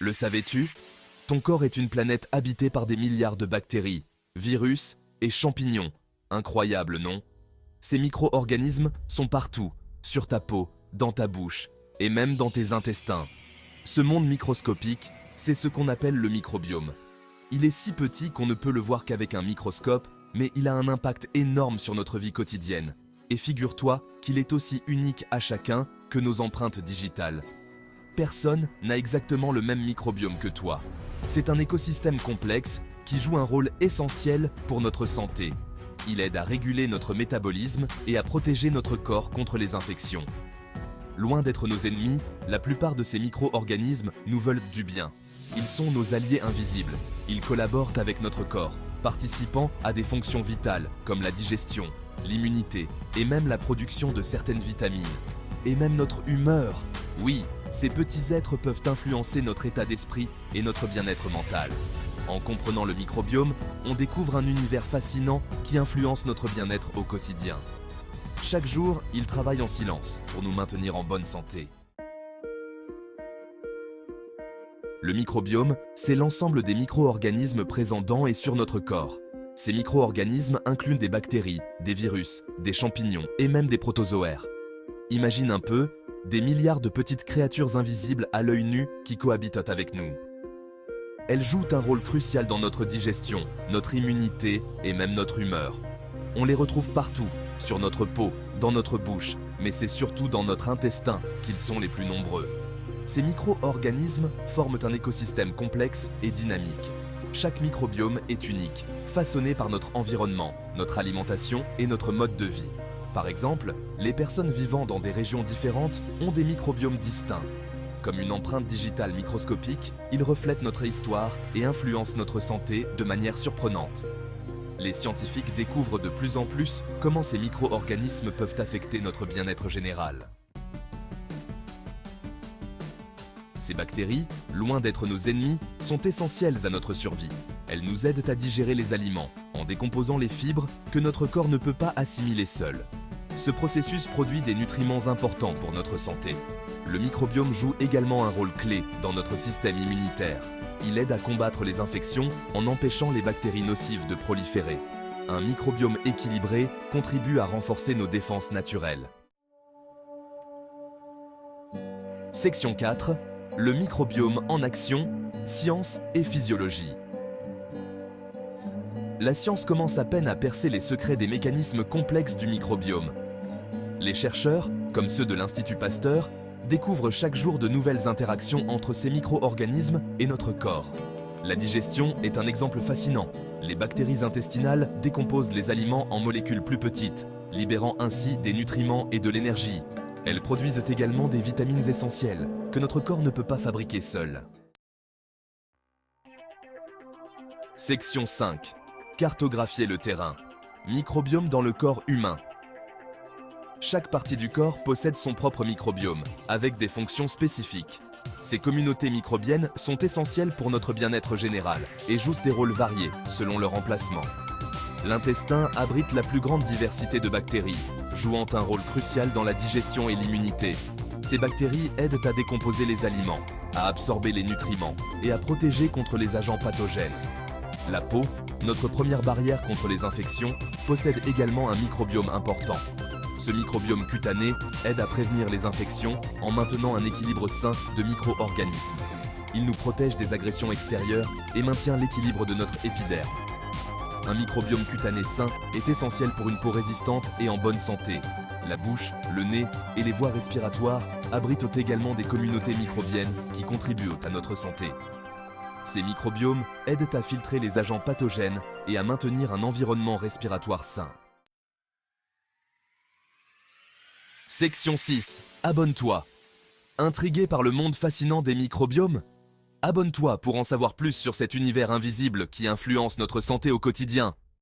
Le savais-tu? Ton corps est une planète habitée par des milliards de bactéries, virus et champignons. Incroyable, non? Ces micro-organismes sont partout, sur ta peau, dans ta bouche et même dans tes intestins. Ce monde microscopique, c'est ce qu'on appelle le microbiome. Il est si petit qu'on ne peut le voir qu'avec un microscope, mais il a un impact énorme sur notre vie quotidienne. Et figure-toi qu'il est aussi unique à chacun que nos empreintes digitales. Personne n'a exactement le même microbiome que toi. C'est un écosystème complexe qui joue un rôle essentiel pour notre santé. Il aide à réguler notre métabolisme et à protéger notre corps contre les infections. Loin d'être nos ennemis, la plupart de ces micro-organismes nous veulent du bien. Ils sont nos alliés invisibles. Ils collaborent avec notre corps, participant à des fonctions vitales comme la digestion, l'immunité et même la production de certaines vitamines. Et même notre humeur. Oui, ces petits êtres peuvent influencer notre état d'esprit et notre bien-être mental. En comprenant le microbiome, on découvre un univers fascinant qui influence notre bien-être au quotidien. Chaque jour, il travaille en silence pour nous maintenir en bonne santé. Le microbiome, c'est l'ensemble des micro-organismes présents dans et sur notre corps. Ces micro-organismes incluent des bactéries, des virus, des champignons et même des protozoaires. Imagine un peu, des milliards de petites créatures invisibles à l'œil nu qui cohabitent avec nous. Elles jouent un rôle crucial dans notre digestion, notre immunité et même notre humeur. On les retrouve partout, sur notre peau, dans notre bouche, mais c'est surtout dans notre intestin qu'ils sont les plus nombreux. Ces micro-organismes forment un écosystème complexe et dynamique. Chaque microbiome est unique, façonné par notre environnement, notre alimentation et notre mode de vie. Par exemple, les personnes vivant dans des régions différentes ont des microbiomes distincts. Comme une empreinte digitale microscopique, ils reflètent notre histoire et influencent notre santé de manière surprenante. Les scientifiques découvrent de plus en plus comment ces micro-organismes peuvent affecter notre bien-être général. Ces bactéries, loin d'être nos ennemis, sont essentielles à notre survie. Elles nous aident à digérer les aliments, en décomposant les fibres que notre corps ne peut pas assimiler seul. Ce processus produit des nutriments importants pour notre santé. Le microbiome joue également un rôle clé dans notre système immunitaire. Il aide à combattre les infections en empêchant les bactéries nocives de proliférer. Un microbiome équilibré contribue à renforcer nos défenses naturelles. Section 4. Le microbiome en action, science et physiologie. La science commence à peine à percer les secrets des mécanismes complexes du microbiome. Les chercheurs, comme ceux de l'Institut Pasteur, découvrent chaque jour de nouvelles interactions entre ces micro-organismes et notre corps. La digestion est un exemple fascinant. Les bactéries intestinales décomposent les aliments en molécules plus petites, libérant ainsi des nutriments et de l'énergie. Elles produisent également des vitamines essentielles que notre corps ne peut pas fabriquer seul. Section 5. Cartographier le terrain. Microbiome dans le corps humain. Chaque partie du corps possède son propre microbiome, avec des fonctions spécifiques. Ces communautés microbiennes sont essentielles pour notre bien-être général et jouent des rôles variés selon leur emplacement. L'intestin abrite la plus grande diversité de bactéries, jouant un rôle crucial dans la digestion et l'immunité. Ces bactéries aident à décomposer les aliments, à absorber les nutriments et à protéger contre les agents pathogènes. La peau, notre première barrière contre les infections, possède également un microbiome important. Ce microbiome cutané aide à prévenir les infections en maintenant un équilibre sain de micro-organismes. Il nous protège des agressions extérieures et maintient l'équilibre de notre épiderme. Un microbiome cutané sain est essentiel pour une peau résistante et en bonne santé. La bouche, le nez et les voies respiratoires abritent également des communautés microbiennes qui contribuent à notre santé. Ces microbiomes aident à filtrer les agents pathogènes et à maintenir un environnement respiratoire sain. Section 6. Abonne-toi. Intrigué par le monde fascinant des microbiomes? Abonne-toi pour en savoir plus sur cet univers invisible qui influence notre santé au quotidien.